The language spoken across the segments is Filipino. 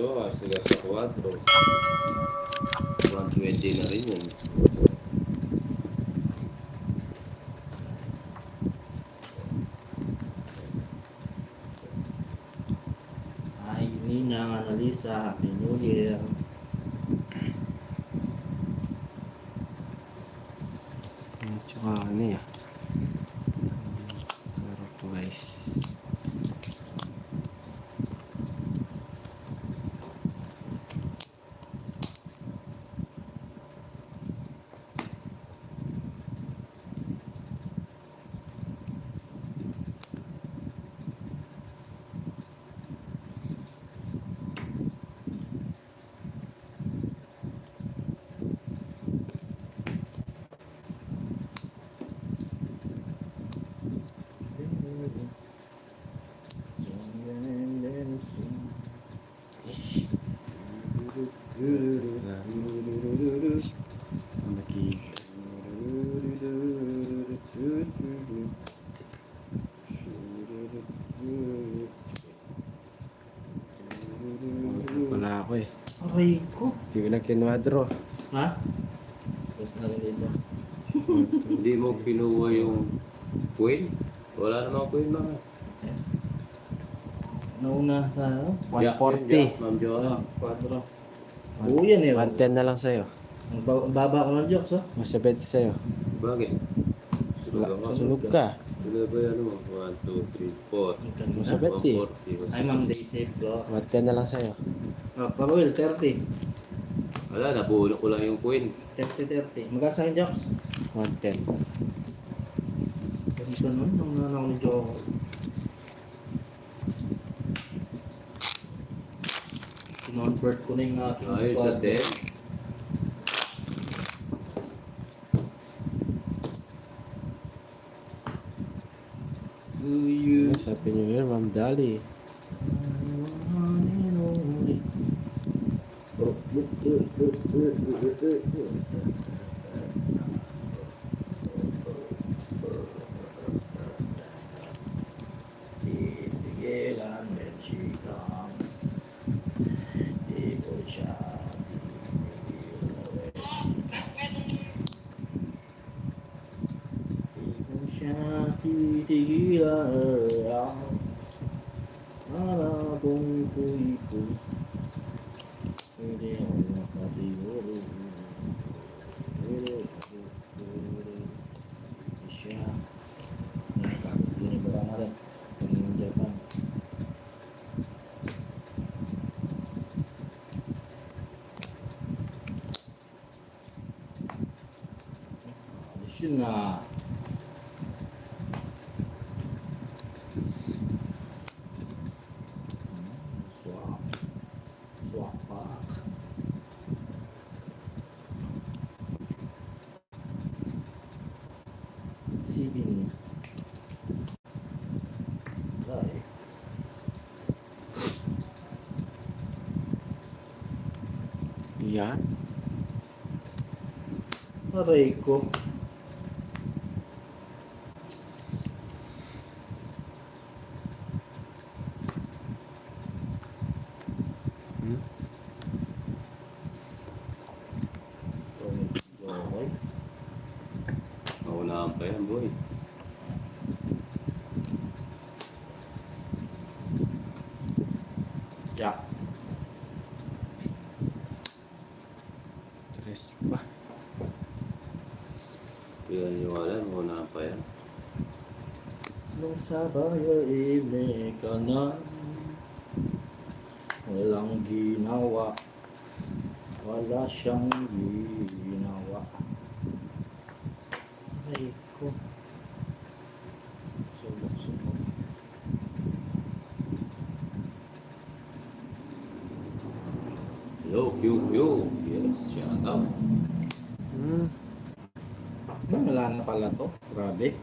Sila sa 4. 120 na rin yun. Ay, Nina, Annalisa, Happy New Year. Tsaka ano yan. Meron po guys. Wala ako eh. Aray ko. Hindi ko lang kinwadro. Ha? Ba't na dito? Hindi mo kinuha yung queen? Wala namang queen mga. Nauna tayo. Jack, 140. Ma'am Joanna. 4. Oo yan eh. 110 na lang sa'yo. Ang baba ko ng jokes, oh. Mas 70 sa'yo. Bakit? Sunog ako. Sunog ka. Sunog ba yan mo? 1, 2, 3, 4. Mas Ganda. 70. Ay, ma'am, day safe ko. 110 na lang sa'yo. Paruil, 30. Wala, nabulok ko lang yung queen. 30. Magkano sa akin, jokes? 110. Ganito nun, nung nanakaw ni Joko. Kinonvert ko na yung aking Ayos sa 10. Suyu. Sabi nyo yun, Ma'am Dali. Titigilan when she comes. Di ko siya titigilan. Para kung ito hindi ako makatiguro. Hindi siya nakakapinibara na rin ng Japan. Alis yun na. Swak pa. Sibin. Ay. Yan. Aray ko. Hmm? Okay. Maunahan pa yan, boy. Jack. Tres pa. Yan yung alam, maunahan pa yan. Nung sabay may ka na. Walang ginawa. Wala siyang ginawa. Ay ko. Subok. Yo, Q. Yes, shout out. Hmm. Wala na pala to. Grabe.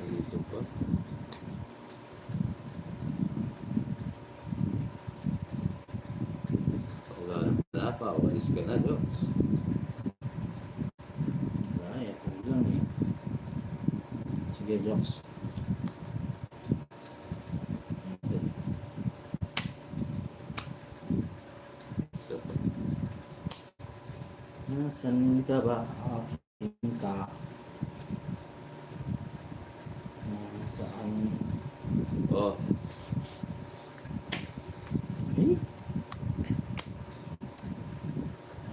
Dito pa. Wala pa, walis ka na, Joks. Ay, ako lang eh. Sige, jokes. So, Nasaan ka ba? Aking ka. Nasaan? oh, Eh?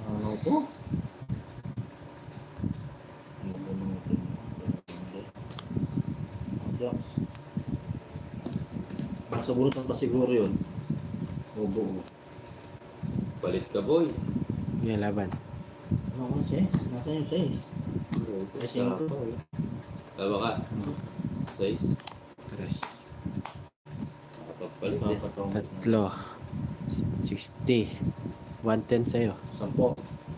Ano to? Ano ba naman ito? Jokes. Nasa bunutan pa siguro yun. Obo. palit ka, boy. Yung laban. Ano ang 6? Nasaan yung 6? Ay, cinco. Tama ka. 6. Tres. Nakapagpalit eh. Tatlo. 60. 110 sa'yo. 10.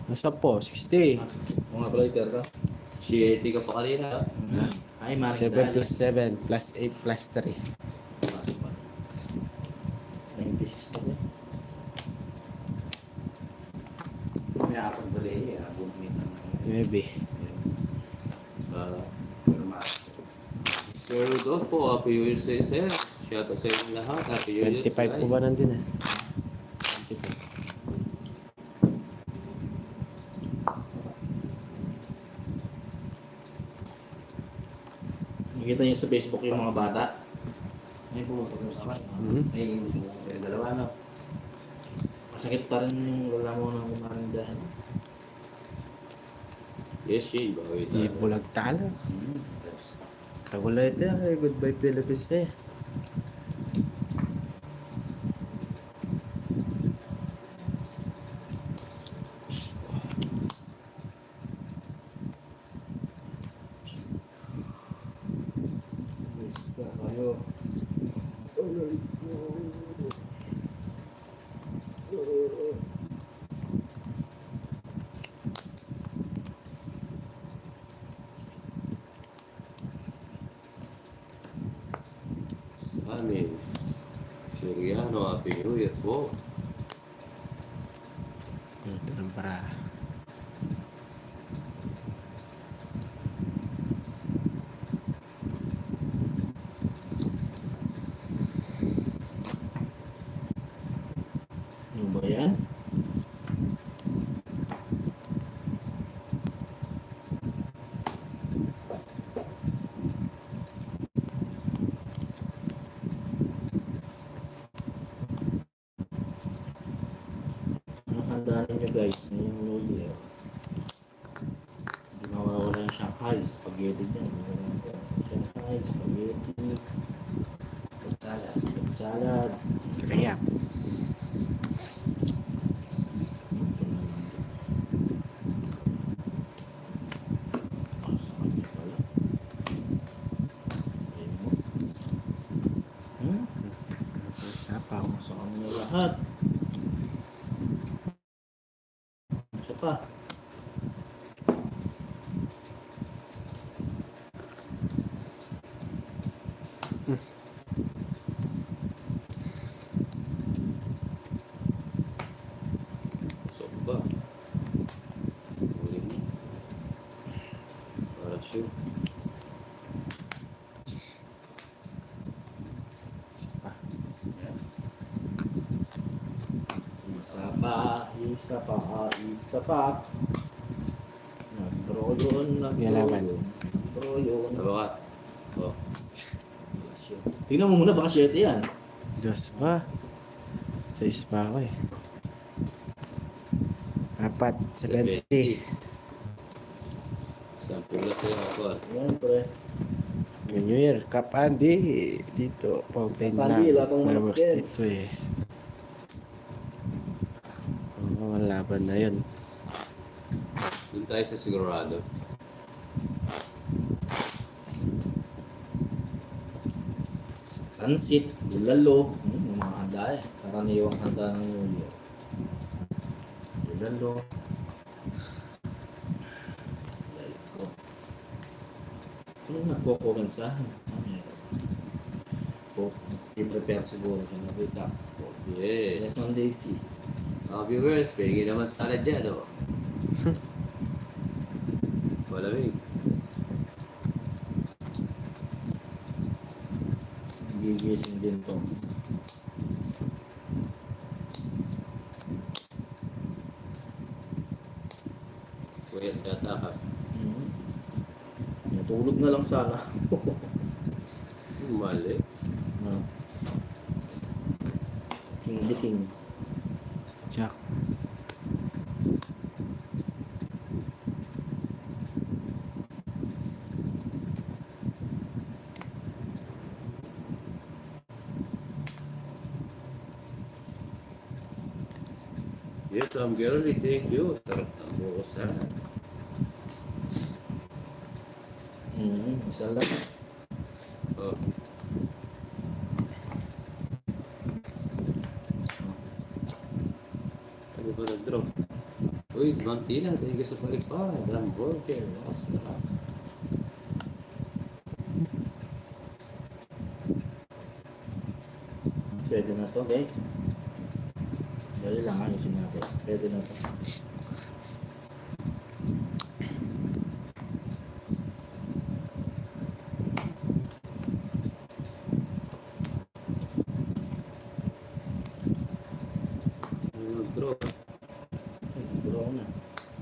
Nasa po? 60. Mga plater ka? 7 ka pa kanina. Ha? Ay, Maring 7 plus 7 plus 8 plus 3. 96 kasi. May akong bali eh. Abong nito. 9. Sir Rodolfo, Happy New Year sa sir. Shout out sa inyo lahat. Happy New Year. 25 po ba nandun ah? 25. Nakita niyo sa Facebook yung mga bata. Ay, pumunta ko sa Mhm. Ay, dalawa na. Masakit pa rin yung lalamu ng kumarin dahil. Yes, Shane. Bawi Di tayo. bulag talo. Kagulay ito. Goodbye Philippines na eh. Amin. Suriano, Happy New Year po. Ito ng para. Ano ba yan? Ano handa ninyo guys? Ngayong New Year. Hindi mawawala yung Shanghai. Spaghetti dyan. Shanghai, spaghetti. Salad. Salad. Kaya. Sapaw. Sa kanila lahat. Isa pa. So ba? Huli mo. Para sure. Sapa. Isa pa. Isa pa. Isa pa. Nag-draw yun. Galaman. Nag-draw yun. Tama ka. Oh. Tingnan mo muna, baka 7 yan. Dos pa. 6 pa ako eh. 4. 70. Sample na sa'yo ako. Yan, pre. New Year. Cup Andy. Dito. Fountain Cup lang. Andy, labang Fireworks market. dito eh. Oo, laban na yun. Doon tayo sa sigurado. Pansit, bulalo. Yung mga handa eh. Karaniwang handa ng New Year. Bulalo. Lalito. Sino nagko-comment sa akin? I-prepare siguro siya na wake up. Yes. Yes, Ma'am Daisy. Mga viewers, pwede naman sa talad dyan, oh. Malamig. gigising din to. Puyat yata ka. Natulog na lang sana. Mali. Ah. King the king. Jack. Yes, I'm girly. Thank you. Sarap ng bukasan. Isa lang. Oh. Ano ba nag-drop? Uy, Mantina. Thank you sa palipad. Hamburger. Wow, sarap. Pwede na to, guys. Dali lang, ayusin natin. Pwede na to. Ano nag-drop? Siguro ako na.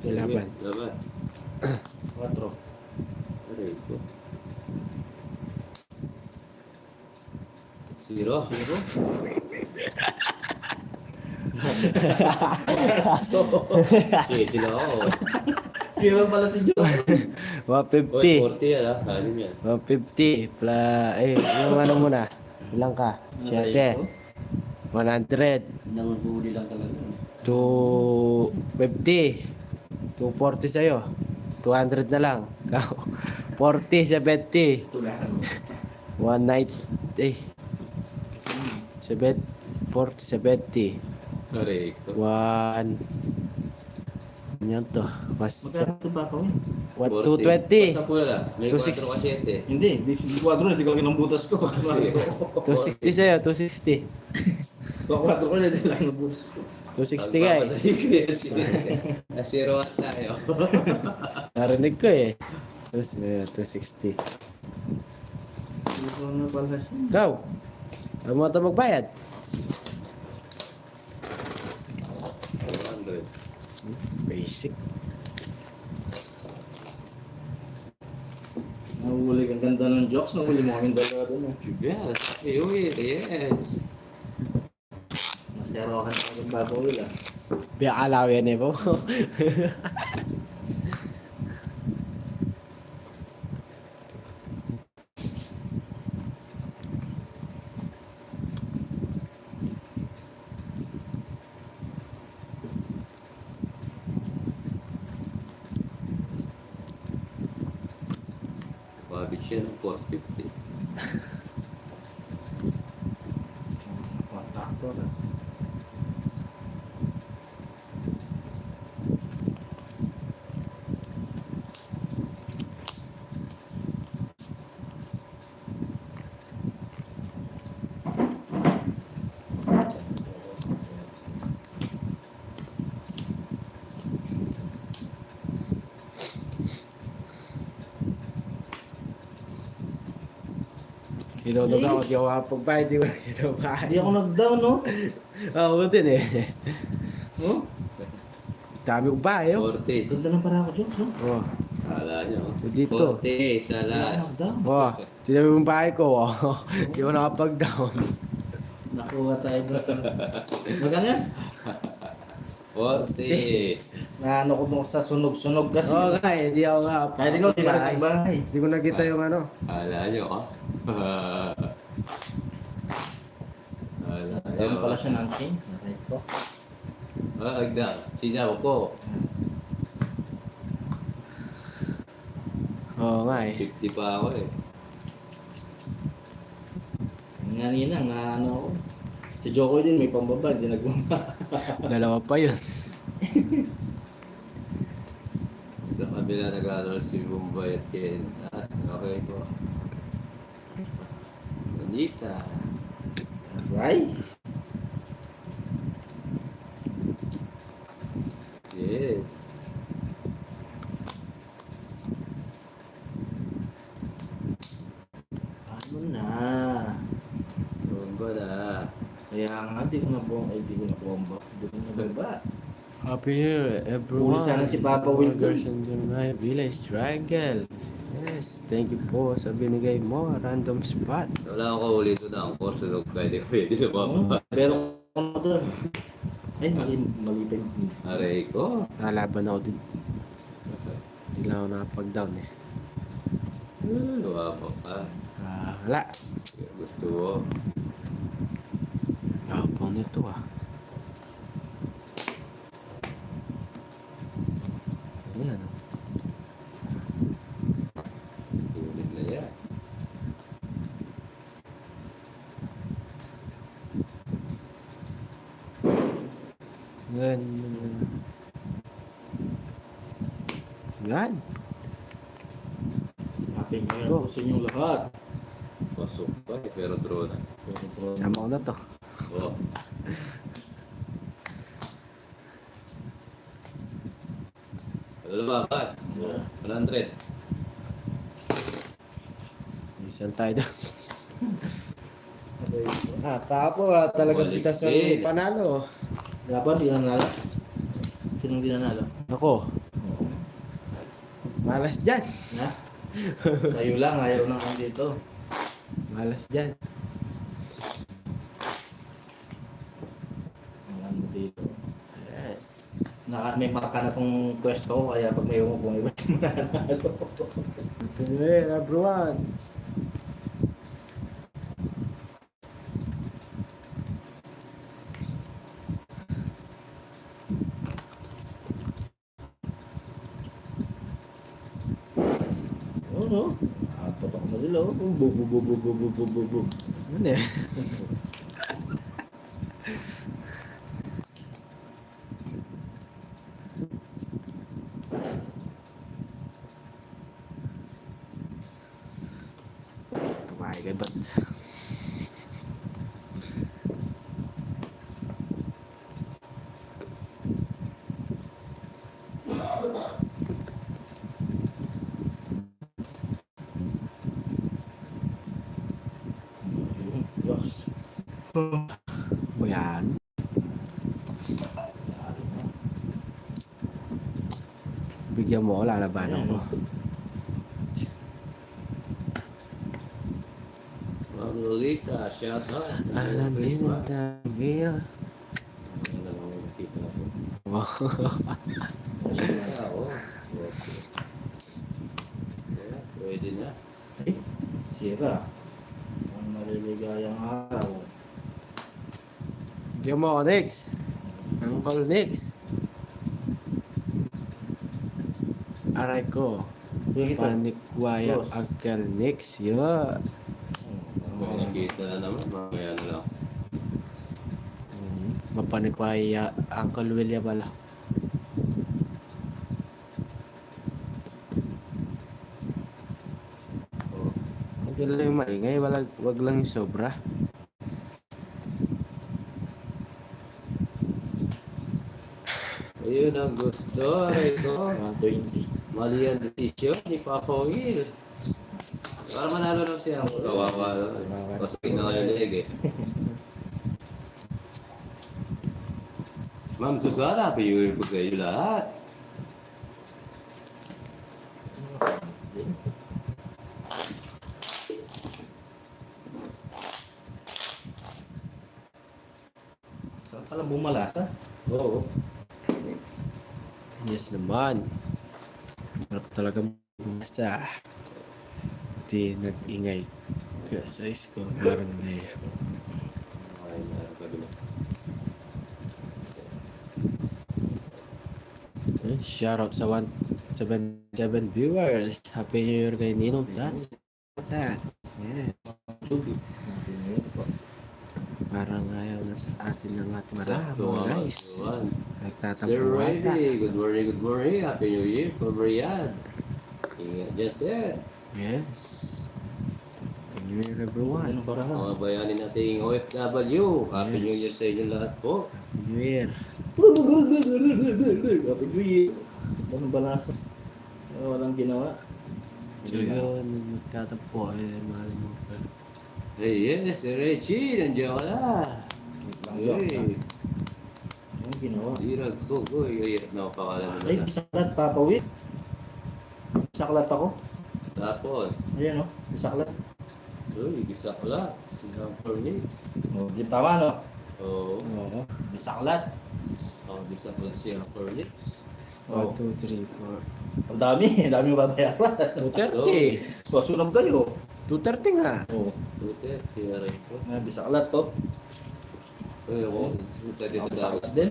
Laban. Laban. 4. Aray ko. Zero. Zero? Shitty na ako. Zero pala si Joe. Uy, 150. 40 yan ha. Halim yan. 150. Yung ano muna. Ilang ka? 7. 100. Nahuli lang talaga. 250. 240 sa'yo. 200 na lang. 40, 70. Tulahan mo. 190. 40, 70. Aray ko. 1. Yan to. Mas Magkano ito ba ako? 220. Basta pula lang. May 260. 4 ka 7. Hindi, di kwadro na, di ko lang ng butas ko. Sige. 260 sa'yo, 260. Kwadro ko na, di lang ng butas ko. 260 guys. Zero at tayo. Narinig ko eh. 260. Zero na pala siya. Ikaw, ano mo ito magbayad? 100. Basic. Nahuli ang ganda ng jokes, nahuli mo kaming dalawa doon. Yes. Ayun, yes. Maserohan ako ng baboy ah. Biya alaw yan eh po. Mabit siya ng 450. Kontakto na. Sinunod ako, di ako makapagbayad, di ko na kinabahan. Hindi ako nag-down, no? Oo, din eh. Oh? Dami kong bahay, oh. 40. Ganda ng para ako jokes, no? Oh, Kala nyo. Dito. 40 sa Wala last. nag-down. oh. Tinabi mong bahay ko, oh. Di ko nakapag-down. Nakuha tayo doon sa... Magkano yan? 40. Naano ko doon sa sunog-sunog kasi. Oo nga eh, hindi ako nga. Kahit ikaw, di ba ang bahay? Hindi ko nakita yung ano. Kala nyo, ah. Kala nyo. Meron pala siya ng chain. Nakait ko. Ah, agda. Sinaw ko. Oo nga eh. 50 pa ako eh. Nga na ano ako. Si Joko din may pambaba, hindi nagmamahal. Dalawa pa yun. Sa kabila nag-aaral si Bombay at Ken. Okay po. Bonita. Right? Yes. Ano na? mo na. Kaya nga, di ko na bomba. Di ko na baba. Happy New Year, everyone. Huli sana si Papa Will Girls and Gemini Village Triangle. Yes, thank you po sa binigay mo, random spot. Wala akong kahuli doon na ang course. So, pwede na mababa. Pero ano doon? Ay, mali pa yung Aray ko. Nalaban ako din. Hindi lang ako nakapag-down eh. Luwa pa ka. Wala. Gusto mo. Yapang nito ah. Ano yan? Ulit na yan. Yan. Yan. Happy New Year po sa inyong lahat. Pasok pa eh, pero draw na. Sama ko na to. Oh. Ano ba ba? 100. Isang tayo doon. Kapo wala talaga Balik pitas sa din. Dapat, panalo. di nanalo. Sinong di nanalo? Ako, malas dyan. Ha? Sa'yo lang, ayaw nang dito. Malas dyan. Ano dito? Yes. May marka na tong pwesto ko, kaya pag may umupong iba, mananalo. Happy New Year, everyone. Oo, no? Patok na sila, oh. Bug, bug, bug, bug, bug, bug, bug, bug. Ano eh? Kumain ka ba't? Yes. O yan. Bigyan mo ako, lalabanan ko. Ma'am Lolita, shout out. Alam din mo na mira. Ano lang ang nakita ko. Wow. Oo. Yeah, pwede na. Ay, sira. Ang maliligayang araw. Bigyan mo ako next. Uncle next. Aray ko. Sige, ito. Panikwaya Boss. Uncle Nix. Yeah. Pag nakita na naman, mamaya na lang. Mapanikwaya Uncle William pala. Oh. Huwag lang yung maingay. Wag lang yung sobra. Ayun ang gusto. Ito. 120. Mali ang desisyon ni Papa Will. Para manalo lang siya. Kawawa. Masakit na kayo leg eh. Ma'am Susana, piyuhin ko sa iyo lahat. Saan pala bumalasa? Oo. Yes naman. Harap talaga basta. Di nag-ingay ka sa school. Parang may... Ay, meron ka dun. Shoutout sa 177 viewers. Happy New Year kay Ninong Tats. Yes. Parang ayaw na sa atin ng ating maraming guys. Sir Nagtatampo ata. Reddy, good morning. Happy New Year from Riyadh. Ingat dyan, sir. Yes. Happy New Year everyone. Ano para ha? Mga bayani nating OFW. Happy Yes. New Year sa inyo lahat po. Happy New Year. Happy New Year. Anong balasa? Walang ginawa. So yun, nagtatampo eh, mahal mo. Hey, yes, Reggie, nandiyan ka na. Hey, Ano ginawa? dirag ko, boy. Hirap na ako pakalan Ay, naman. saklat, papawid. Saklat ako. Tapos, Ayan, no? Saklat. uy, gisa ko lang. Sinang Cornix. Oh, di tama, no? Oo. Oo. Saklat. Gisa ko lang sinang Cornix. 1, 2, 3, 4. Ang dami. Ang dami yung babayaran. 230. Susunod kayo. 230 nga. Oo. Tute, kaya rin ko. Bisaklat to. Uy, ako, suta dito dapat. Din?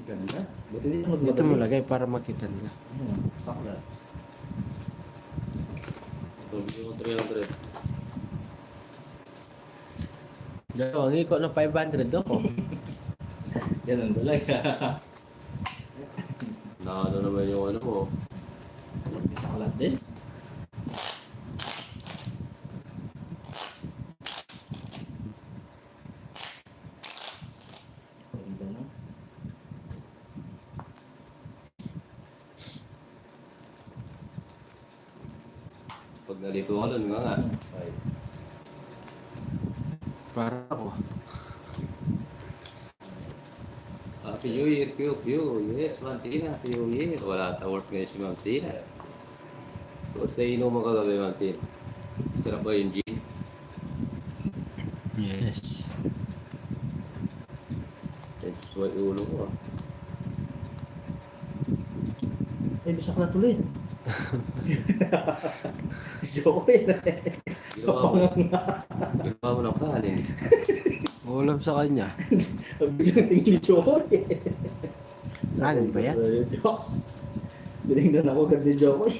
Ganda. Buti din mo Dito mo lagay para makita nila. Saklat. So, yung 300. Diyan, ang iko ng 500 ako. Ganun talaga. Na ano naman yung ano mo. Bisaklat din. Ganda, no? Pag nalito ka nun nga. Ay. Para ako. Happy New Year, Q. Yes, Mantina. Happy New Year. Wala ta work ngayon si Mantina. Tapos na inom mo kagabi, Mantina. Sarap ba yung gin? Yes. Suway ulo ko ah. Ay, bisaklat ulit. Si Joey. Ginawa mo ng kanin. Ulam sa kanya. Ang biglang tingin ni Joey. Kanin ba yan? Diyos. Binignan ako agad ni Joey.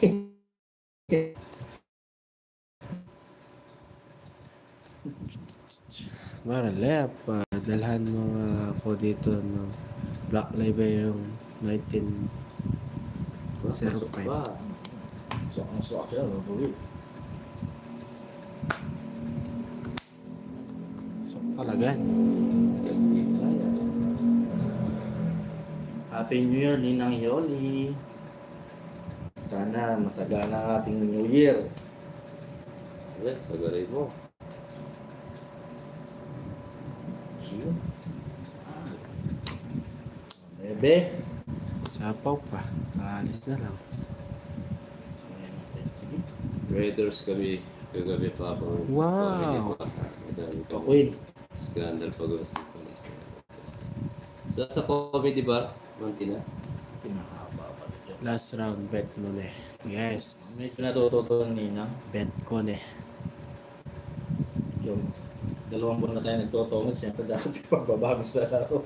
Maralep, dalhan mo ako dito ng Black Label yung 19. Pasok 05. ba? So, ang suak yan, Joey. So, palagan. Happy New Year, Ninang Yoli. Sana masagana ang ating New Year. Yes, sagaray mo. Cute. Bebe. Sapaw pa. Alis na lang. Raiders kami kagabi pa po. Wow! Madami kami. Queen. Scandal pag-uwas ng palis. Sa comedy bar, Mantina. Pinahaba pa rin. Last round, bet mo na eh. Yes. May natututo ng Ninang. Bet ko na eh. Yung 2 buwan na tayo nagtutungod, siyempre dapat yung pagbabago sa laro.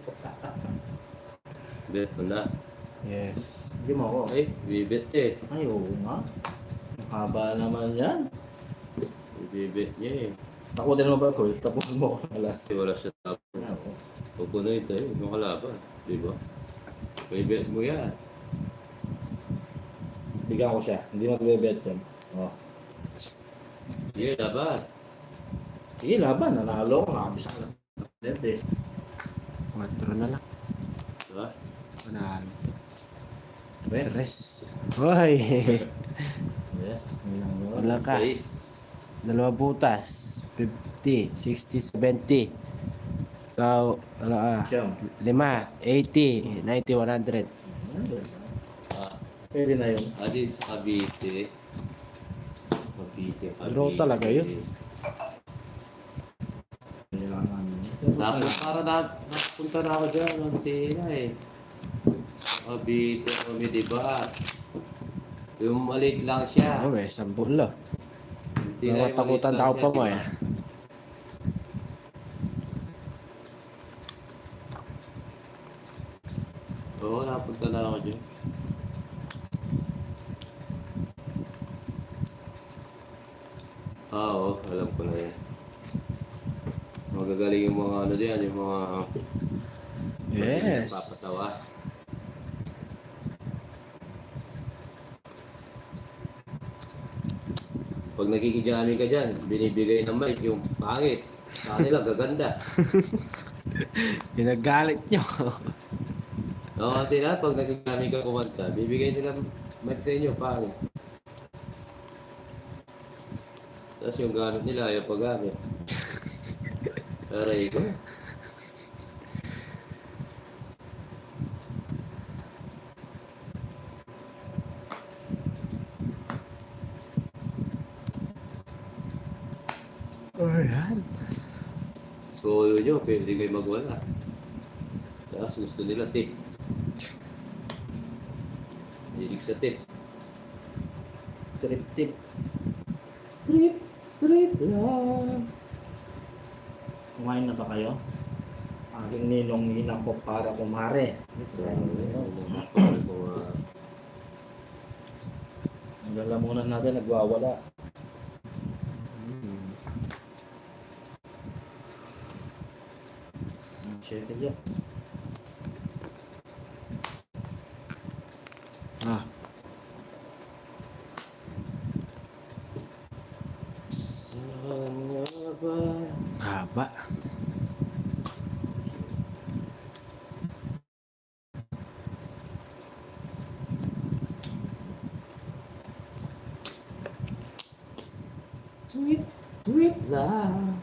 Bet mo na. Yes. Hindi mo ako. Ay, bibet eh. Ay, oo nga. Ang haba naman yan. Bibet niya eh. Takutin mo ba, Cole? Tapos mo ako alas. Kasi wala siya tapos. Pupunoy tayo, yung kalaban. Diba? Bibet mo yan. Bigyan ko siya. Hindi magbebet yan. Oh. Sige, dapat. Sige, laban. Nanalo ko. Nakabisa ka lang. Dede. 4 na lang. Diba? Panalo to. Tres. 3. Hoy! Yes. Ninang mo. Wala ka. 6. 2 butas. 50, 60, 70. Ikaw, ano Siyam. 5, 80, 90, 100. Pwede na yun. Adi sa Cavite. Cavite. Draw talaga yun. Kailangan. Tapos para napunta na ako dyan, Mantina eh. Cavite kami, diba? Yung maliit lang siya. Oh, may 10 lang. Hindi na yung Matakutan maliit lang tao siya, pa mo diba? eh. Oo, napunta na ako dyan. Oo, alam ko na yan. Magagaling yung mga ano dyan, yung mga Yes. papatawa. Pag nakikijami ka dyan, binibigay ng mic yung pangit. Sa kanila, gaganda. Ginagalit nyo. Oo, tila, pag nakikijami ka kumanta, bibigay nila mic sa inyo, pangit. Tapos yung gamit nila, ayaw pa gamit. Aray ko. Ayan. So yun, pwede kayo magwala. Tapos gusto nila tip. Hilig sa tip. Trip tip. Trip lang. Kumain na ba kayo? Aking ninong hinakop para kumare. Parang mga Ang lalamunan natin nagwawala. Hmm. Ang shit dyan. Ah, sana ba? haba. Tweet lang.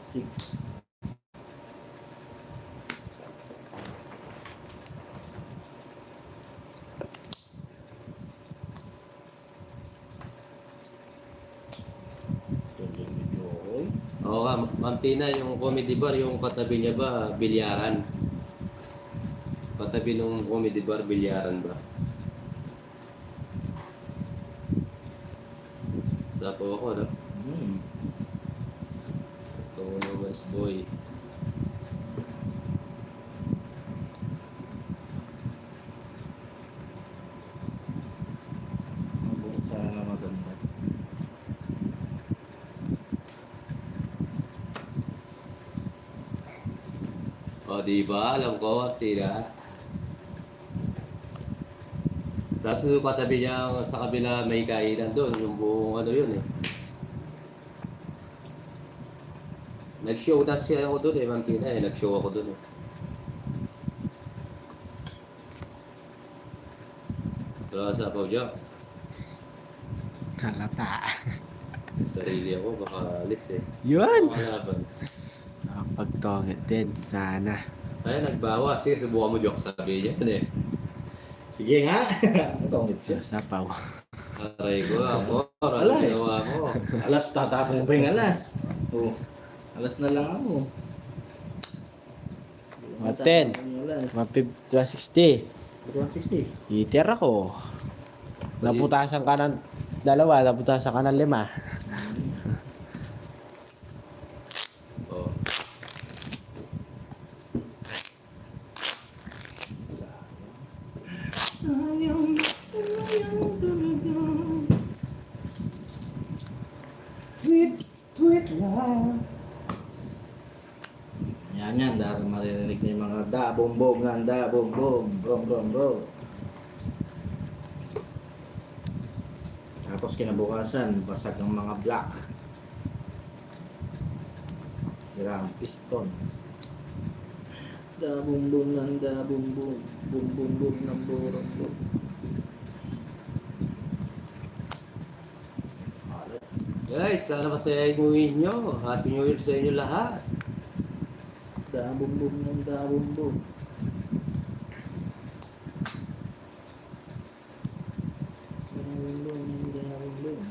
Six. Joy. Oo nga, Ma'am Tina, yung comedy bar, yung katabi niya ba, bilyaran? Katabi nung comedy bar, bilyaran ba? Sapo ako, no? Ito na, mas boy. Mabuti sana maganda. O, di ba? Alam ko, Tina. Tapos yung katabi niya sa kabila may kainan doon, yung buong ano yun eh. Nag-show na siya ako doon eh, Ma'am Tina eh. Nag-show ako doon eh. Pero sa Pao Jocks, Halata. sarili ako, baka alis eh. Yun! Makalaban. Nakapagtongit din. Sana. Ay, nagbawa. Sige, subukan mo Jocks, sabi niya eh. Sige nga. Tongit siya. Sa Sapaw. Aray ko, ako. Ano Alay. ginawa ko? Alas, tatapon pa yung alas. Oh. Alas na lang ako. Maten. Tatapon yung alas. 160. 160. Iter ako. Naputasan ka ng dalawa, naputasan ka ng 5. Oh. Tweet lang. Yan, dahil maririnig niyo yung mga da-bom-bom nga, da-bom-bom, brom-brom-brom. Tapos kinabukasan, basag ang mga black. Sira ang piston. Da-bom-bom ng da-bom-bom, bom-bom-bom ng borong-bom. Guys, sana masaya yung uwi nyo. Happy New Year sa inyo lahat. Da-bom-bom ng da-bom-bom. Da-bom-bom ng da-bom-bom.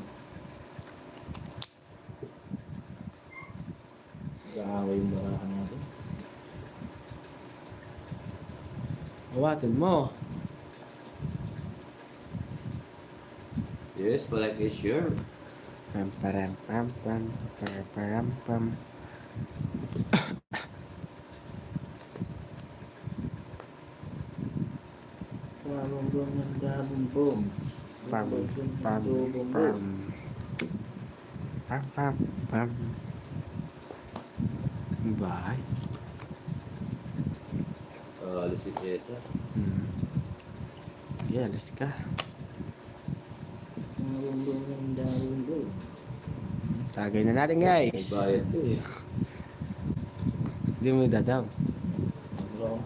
Kaaway yung barahan natin. Awatin mo. Yes, palike is sure. Pam param pam pam param param pam. Da-bom-bom ng da-bom-bom. Pam Bom-bom ng pam da-bom-bom. pam. Pam pam pam. Bye. Alis si Cesar. Yeah, alis ka. Da-bom-bom ng da-bom-bom. Tagay na natin May guys. bayad to eh. Hindi mo dadaw. Bro.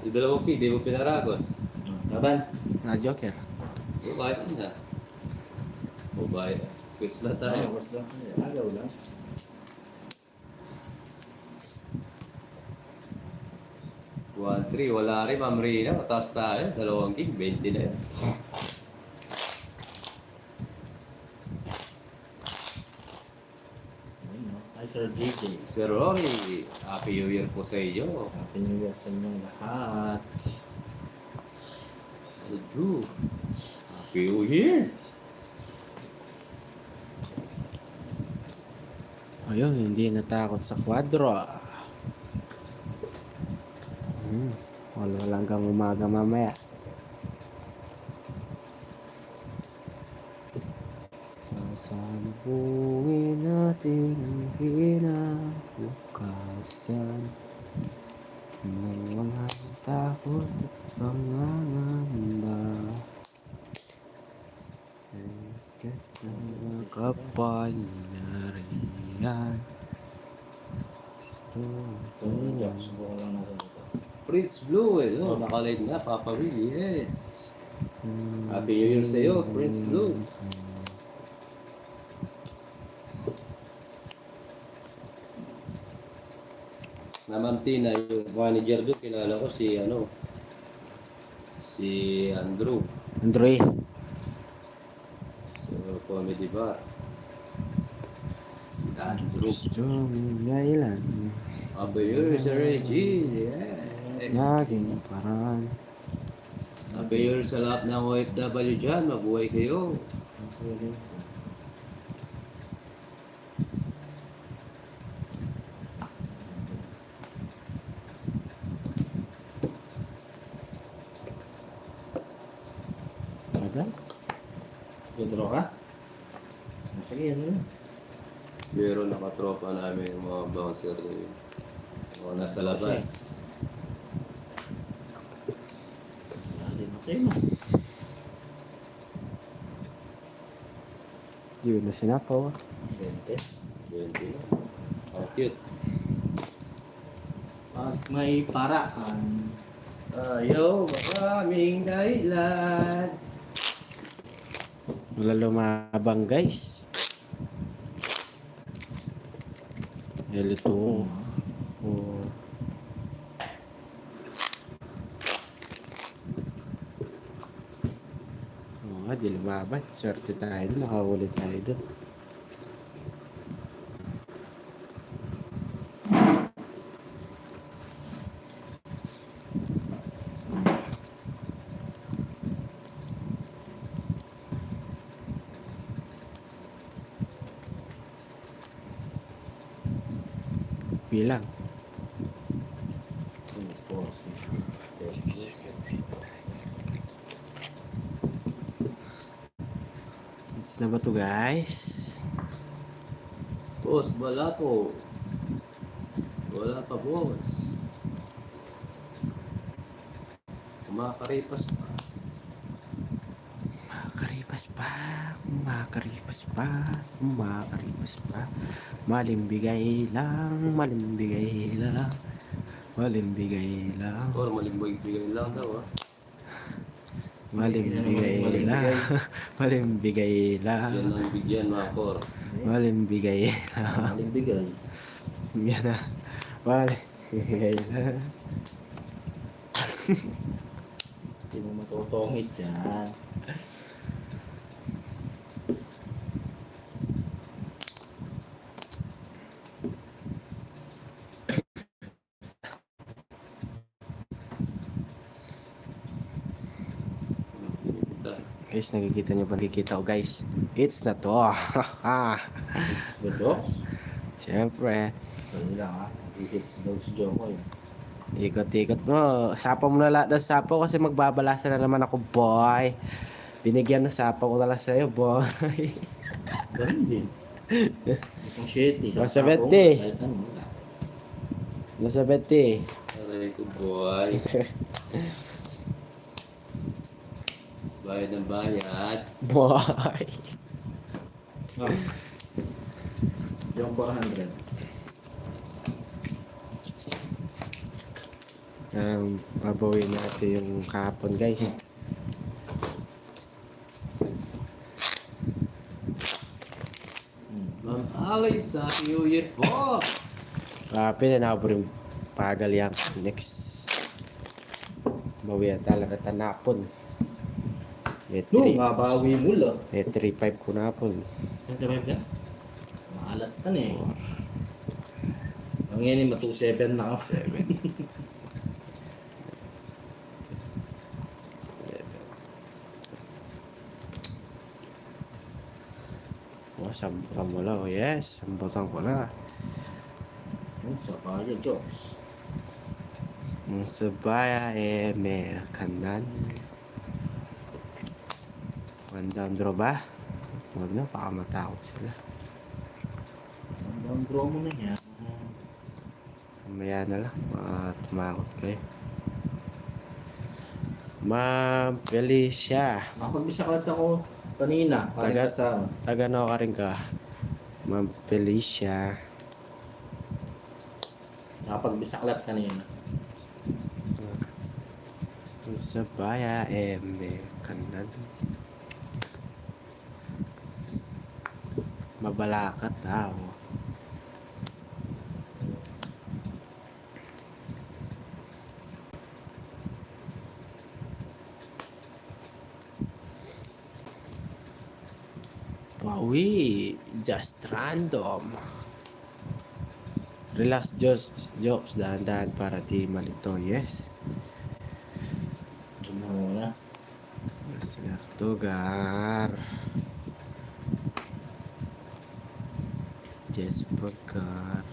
Yung dalawang key, di mo pinaragos. Laban. Na Joker. O, kahit na. O, bye. Quits na tayo. Mas lang. Agaw lang. One, three, wala rin, Ma'am Rina. Mataas tayo. Dalawang king, 20 na yun. Ayun, no? Hi, Sir JJ. Sir Rory, Happy New Year po sa iyo. Happy New Year sa inyong lahat. Hello. Happy New Year. Ayun, hindi natakot sa kwadro. Wala hanggang umaga mamaya. Sasalubungin natin ang kinabukasan ng walang takot at pangangamba. Hanggat na kapal na riyan. Gusto Ito, Jack, subukan lang natin ito. Prince Blue, eh. No? Nakalive na, Papa Will, yes. Happy New Year sa iyo, Prince Blue. Na Ma'am Tina, yung manager doon, kilala ko si, si Andrew. Andre, Sa Comedy Bar. Si Andrew. gusto mong ngailan Happy New Year sa Reggie, yeah. naging paraan. Happy New Year sa lahat ng OFW dyan, mabuhay kayo. Tagal? Withdraw ka? Sige, ano yun? Pero nakatropa namin yung mga bouncer doon. Mga nasa labas. Wala din ako sa'yo, no? Yun na sinapaw. 20. 20 na. Ang cute. Pag may paraan, Ayaw, maraming dahilan. Wala lumabang guys. Ito. Oh. Oh, di lumaban. Swerte tayo doon. Nakahuli tayo doon. Bilang. 2, 4, 6, 7, 8. It's na ba to guys? Boss, wala po. Wala pa, boss. Kumakaripas pa. Makakaripas pa. Makakaripas pa. Makakaripas pa. Malimbigay lang. Malimbigay lang. Malimbigay lang. Or malimbay-bigay lang daw, ah. Malimbigay lang. Malimbigay lang. Yan ang bigyan, mga kor. Malimbigay lang. Maling bigay. Yan na. Malimbigay lang. Hindi mo matutungit yan. Guys, nakikita nyo ba? Nakikita ko guys. It's na to. The dogs? Siyempre. Dali lang, ha? Hits daw si Joko, eh. Ikot-ikot mo. Sapa mo na lahat ng sapo kasi magbabalasan na naman ako, boy. Binigyan ng sapo ko na lang sa'yo, boy. Ganun din. Itong shitty. Nasa 20. Kahit ano, wala. Nasa 20. Aray ko, boy. Bayad ng bayad. Boy. Ah. Yung 400. Babawin natin yung kahapon guys. Ma'am Alice, Happy New Year po! Pinanabor yung pagal yan. Next. Bawian talaga tanapon. No, mabawi mo lang. 3.5 ko na po. 25 ka? Maalat ka na eh. Ang yan yung 2.7 na ako. 7. Oh, sambutan mo lang. Oh, yes, sambutan ko na. Sa kaya, Diyos. Ang sabaya may kanan. One down draw ba? Huwag na, baka matakot sila. Ang draw mo na yan. Mamaya na lang, tumakot kayo. Ma'am Felicia. Nakapag-bisaklat ako kanina. Taga-no ka rin ka? Ma'am Felicia. Nakapag-bisaklat kanina. Ang sabaya may kanan. Mabalakat daw. Bawi, just random. Relax, jokes, dahan-dahan para di malito. Yes. Tignan mo na. Master Tugar. Jess Bagar.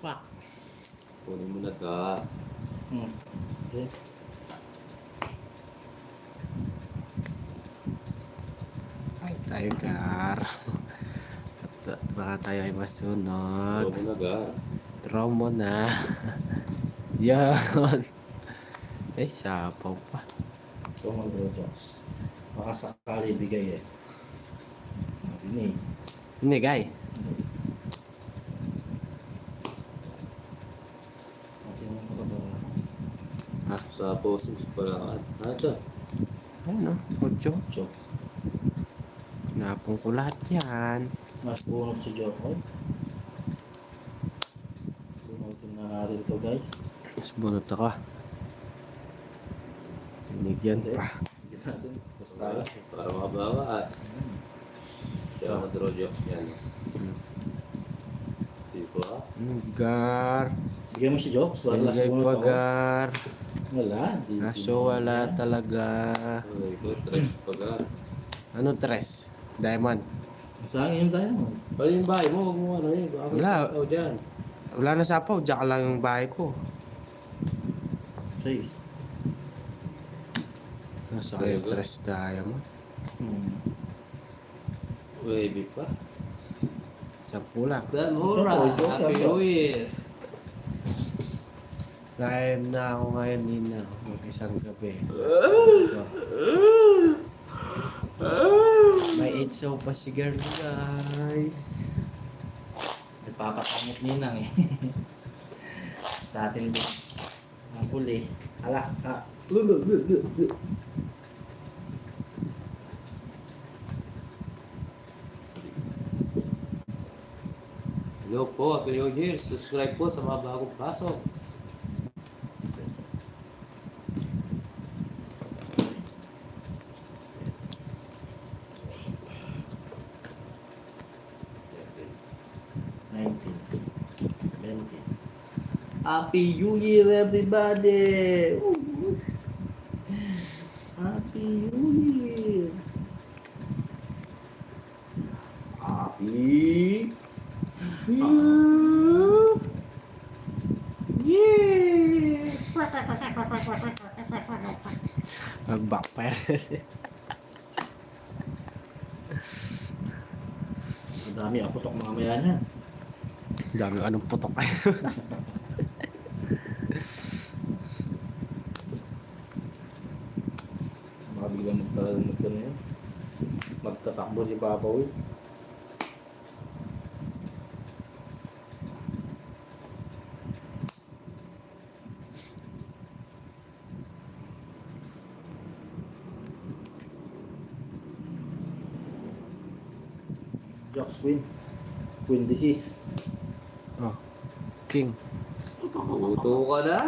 Pak. Kunin mo na ka. Yes. Ay, tayo, Gar. Baka tayo ay masunod. Kunin mo na ka. Draw mo na. Yan. Eh, sapaw pa. Ito ang draw, Diyos. Baka sakali bigay eh. Hindi. Hindi, guy. Sa poses pa lang. Ito. Ano? Ocho. Joke. Napong ko lahat yan. Mas bunot si Joke. Bunutin na rin to, guys. Mas bunot ako. Binigyan pa. Hindi natin. Basta. Para makabawas. Kaya draw jokes yan. Diba? Gar. Bigyan mo si Jokes. Binigay pa, Gar. Wala. Kaso wala talaga. Ito, tres pa ka. Ano tres? Diamond. Saan yun tayo? Ano yung bahay mo? Huwag mo ano eh. Baka may Wala. sakaw dyan. Wala na sapaw. Diyan lang yung bahay ko. 6. Nasa kayo tres diamond. Wavy pa. 10 lang. Damura. Happy New Year. Live na ako ngayon, Nina. Mag-isang gabi. May 8 show pa si girl, guys. Nagpapatamot ninang eh. Sa atin din. Ang huli. Hala. Ha. Hello po, Happy New Year. Subscribe po sa mga bagong pasok. Happy New Year, everybody! Woo! Happy New Year! Happy New Year! Mag-backfire. Madami ang putok mamaya na. Dami anong putok kayo. Baka biglang magkaroon yun. Magtatakbo si Papa Will. Jocks Queen. Queen disease. Oh. King. Puto ka na.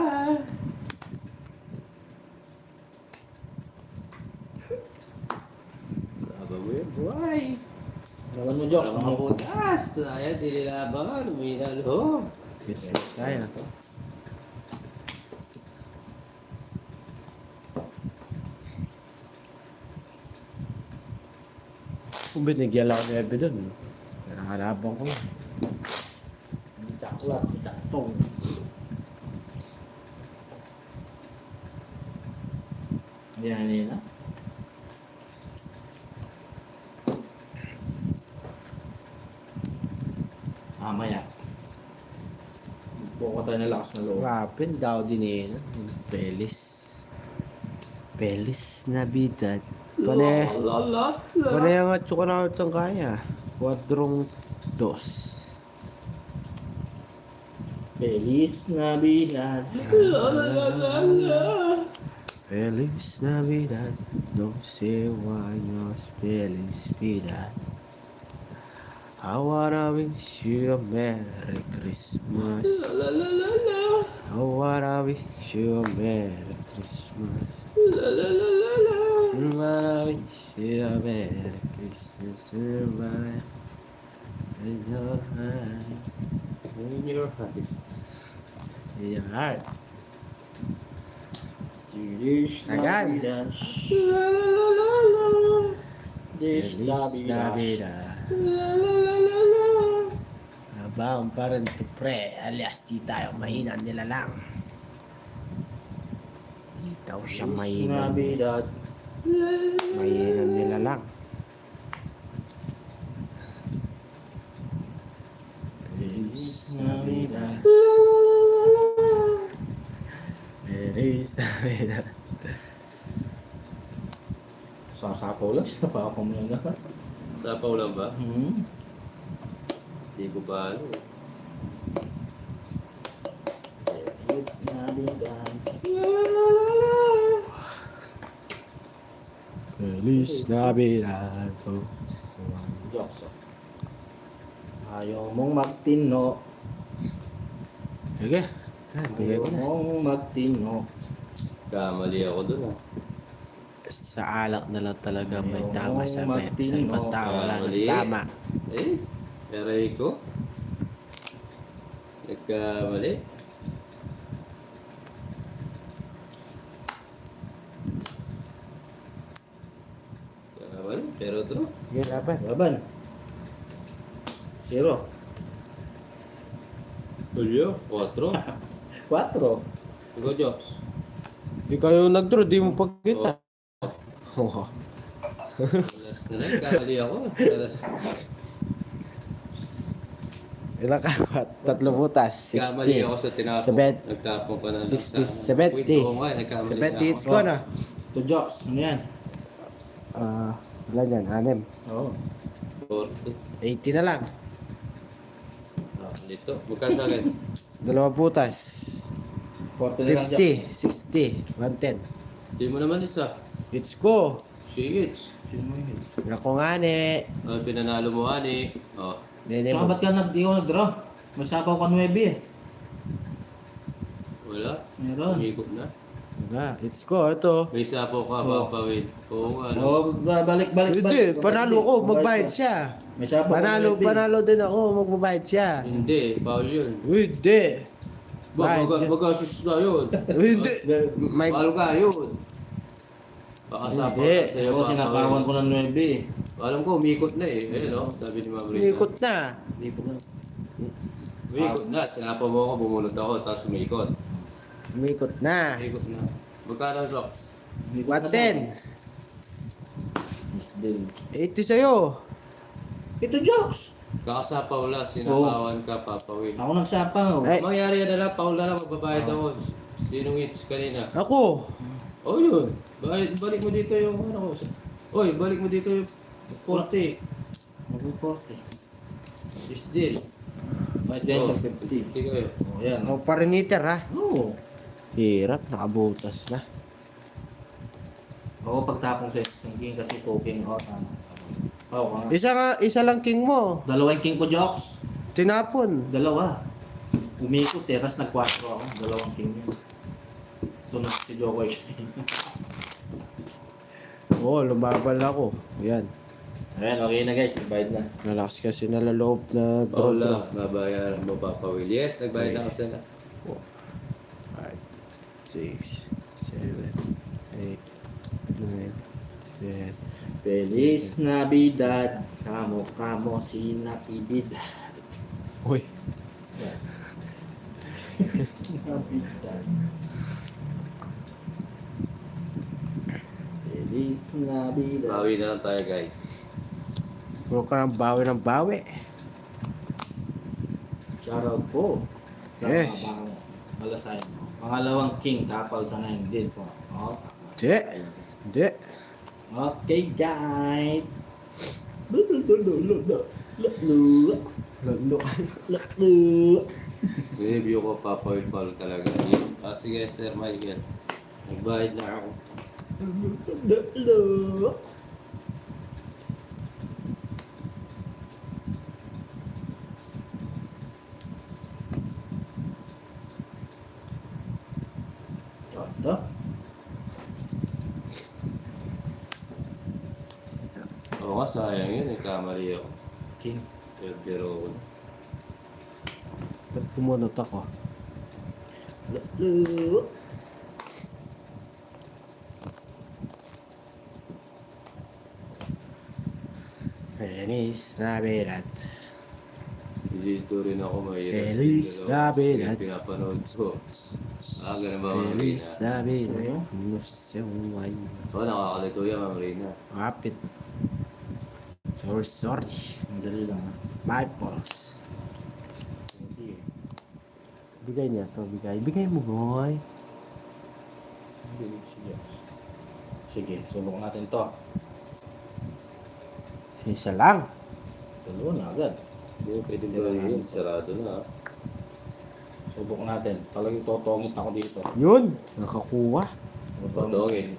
Sabi mo yun, buhay. Laban mo, Jocks. Ang mga putas. Ayan, dinilaban. Uminalo. It's kaya to. Kung binigyan lang ako ni Ebe dun, nakalaban ko yun. Caklat, caktong. Yan, yan na. Mamaya. Buko tayo ng lakas na loob. Rapin daw din eh. Pelis. Pelis Navidad. Pane. Pane ang at suka na itong kaya. 4-2. Feliz Navidad. Feliz Navidad. 12 años. Feliz Navidad. I wanna wish you a Merry Christmas. I wanna wish you a Merry Christmas. I wanna wish you a Merry Christmas. Everybody. In your heart. In your eyes. In your heart. Feliz Tagal. Navidad. Feliz Feliz Navidad. Navidad. Abang parang to pre, alias di tayo mainan nila lang. Di daw siya Feliz mainan. Navidad. Mainan nila lang. Feliz Navidad. Feliz Navidad. Sasapaw lang siya. Papa mo lang naman. Sapaw lang ba? Hmm. Hindi ko ba ano. Feliz Navidad. Feliz Navidad. Oh. Jokes. Ayaw mong magtino. Sige. Bigay Ayaw ko na. mong magtino. Kamali ako dun ah. Sa alak na lang talaga may Ayaw tama mong sa magtino. ibang tao. Wala nang Mali. tama. Aray ko. Nagkamali. Kamali, pero ito. Sige, laban. Laban. 0. Julio, 4. 4. Ikaw, Jobs. Di kayo nag-draw, di mo pagkita. Oh. Last na lang, kamali ako. Last. Ilang ka? Tatlo butas. Kamali 60. ako sa tinapong. Sabet- Nagtapong ka na. 60, sa- 70. Wait, oo nga, nagkamali 70 na hits ako. ko na. To Jokes. Ano yan? Wala yan, 6. Oo. 40. 80 na lang. Dito, magkano sa akin? Dalawang butas. 40 na lang Jokes. 50, 60, 110. Hindi mo naman isa. Hits ko. Sige, Sino mo yun? Ako nga ni. pinanalo mo, ani. Oh. Nene Tsaka mo. ba't ka di ko nag-draw? Masapaw ka 9 eh. Wala. Meron. Umikot na. Wala, hits ko. Ito. May sapo ka, Oo. papawin. Oo nga. no? Oo, balik. Hindi, panalo ko. Magbayad siya. May sapaw ka Panalo din ako. Magbabayad siya. Hindi, foul yun. Hindi. Ba, Bayad. mag-assist na yun. Hindi. May Foul ka yun. Baka sapo Hindi. ka sa'yo. Ako sinapawan ko ng 9 eh. Alam ko, umikot na eh. Ayun, no? Sabi ni Ma'am Rita. Umikot na. Hindi po na. Umikot na. Sinapo mo ako, bumulot ako, tapos umikot. Umikot na. Umikot na. Magkano ang rocks? 110. Miss Del. 80 sa'yo. Ito Jokes. Kakasapaw lang, sinapawan ka, papawin. Ako nagsapaw. Ay. Mangyari yan na lang, Paul na lang, magbabayad ako. Sinong hits kanina? Ako. Oh, yun. Balik mo dito yung ano ko. Oy, balik mo dito yung 40. Mag-40. Is deal. May 10 Oh, to 50. 50 kayo. Oh, yan. O pariniter ha. Oo. Hirap, nakabutas na. Oo, pagtapong sa sinking kasi cooking out. Oo, ka nga. Isa lang king mo. Dalawang king ko, Jocks. Tinapon. Dalawa. Umikot eh, tapos nag-4 ako. Dalawang king yun. Sunod si Jokoy. Oo, lumabal ako. Yan. Ayan, okay na guys. Nagbayad na. Nalakas kasi nalaloob na Oo draw. lang, babayaran mo pa pa Will. Yes, nagbayad na kasi na. 5, 6, 7, 8, 9, 10. Feliz Navidad. Kamo si Natividad. Uy, Feliz Navidad. Feliz Navidad. Bawi na lang tayo guys. puro ka ng bawi. Shoutout po sa Yes. mga malasay mo. Pangalawang king, tapal sa 9 din po. Oh, Hindi. okay, guys. Review ko pa pa Will talaga. Sige Sir Michael. Nagbayad na ako. Ito. Oo nga, sayang yun. Nagkamali ako. King. Pero Ba't pumunot ako? Feliz Navidad. dito rin ako mahirap. Feliz Navidad. Pinapanood ko. Ganun ba mga Feliz Marina? Navidad. Ano? No sé, Oo, nakakalito yan mga Marina. Kapit. Sorry. Ang dali lang ha. My boss. Hindi eh. Bigay niya to, bigay. Bigay mo, boy. Bilig si Diyos. Sige, sulok natin to. Isa lang. Tulo na agad. Hindi pwede ba yun? Sarado na. Subok natin. Talagang totongit ako dito. Yun. Nakakuha. Totongit.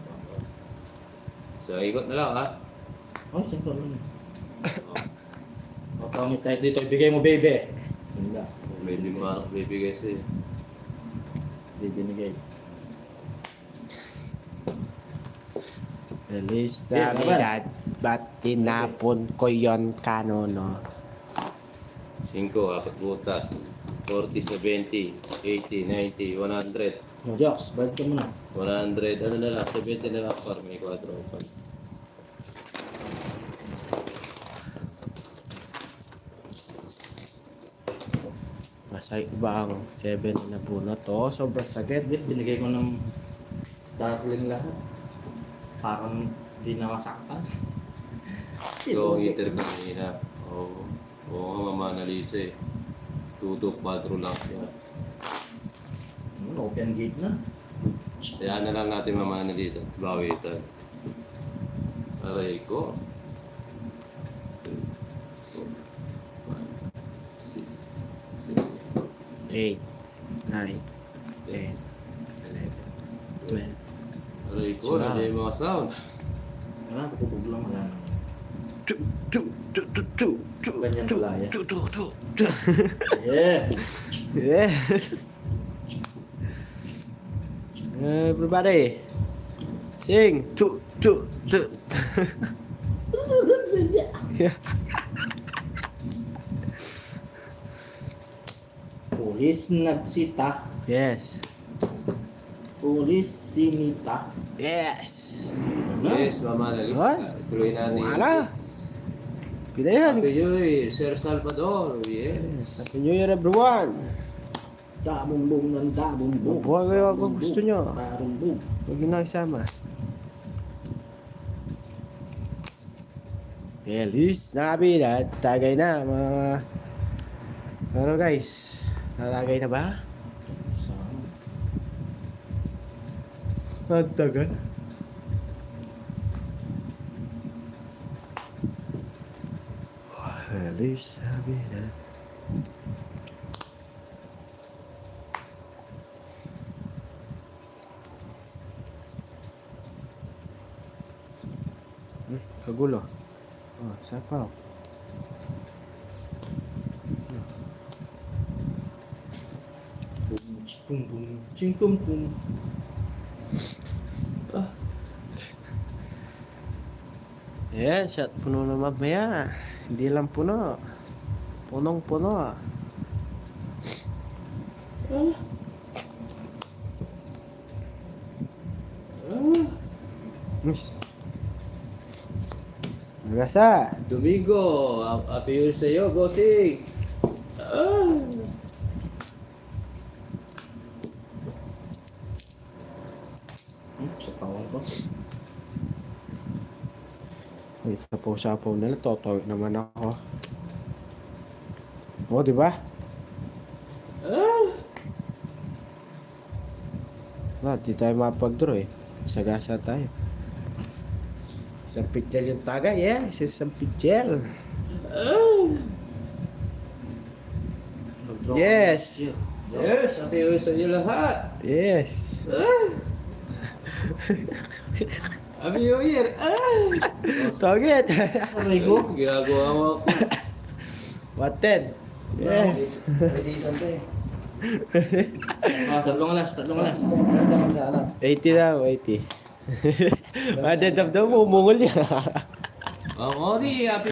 So, ikot na lang ha. Oh, simple lang. Totongit tayo dito. Ibigay mo, baby. Hindi. May lima bibigay sa'yo. Hindi binigay. Feliz Yeah, Navidad. Ba't tinapon ko yon kanono? 5, 4 butas. 40, 70, 80, 90, 100. No, Jocks, bayad ka muna. 100, ano na lang, 70 na lang par may 4 pa. Masay ba ang 7 na bunot? Oh, sobrang sakit. Hindi, binigay ko ng darling lahat. Parang di na masaktan. So, ang heater kanina. Oo. Oo nga, Mama Annalisa eh. 2 4 lang siya. Open gate na. Kaya na lang natin Mama Annalisa. Bawitan. Aray ko. 6, 8, 9, 10, 11, 12. Aray ko, nandiyan yung mga sounds. Wala, tutubog lang. Wala na. Two. Ganyan pala yan. Two. Yeah! Yes. Everybody, sing. Two. Yeah. Pulis nagsita. Yes. Pulis sinita. Yes. Ano? Yes, Mama Annalisa. What? Tuloy natin yung Wala. hits. Pila yan. Happy New Year, Sir Salvador. Yes. Happy New Year, everyone. Dabumbong ng dabumbong. Mabuhay kayo kung gusto nyo. Dabumbong. Huwag na isama. Feliz Navidad. Tagay na, mga... Ano guys? Natagay na ba? Ang tagal. alis sa vida. Kagulo. Oh, sapaw. Pum pum ching pum pum. Yeah, shot puno na mamaya. Hindi lang puno. Punong-puno. Magasa. Domingo, happy year sa iyo, bossing. Sa pawang ko. Ay, sapaw-sapaw nila. Totoo naman ako. Oh, di ba? Di tayo mapag-draw eh. Sagasa tayo. Isang pitchel yung taga, yeah. Isang pitchel. Nag-draw Yes. kami. Yes, happy year sa iyo lahat. Yes. Happy New Year. Target. Aray ko. Ginagawa mo ako. Wanted. Yeah. Pwede isang to eh. Tatlong alas. Ganda mag-aalam. 80 daw, 80. Madadab daw mo, umungol niya. Ang ori, happy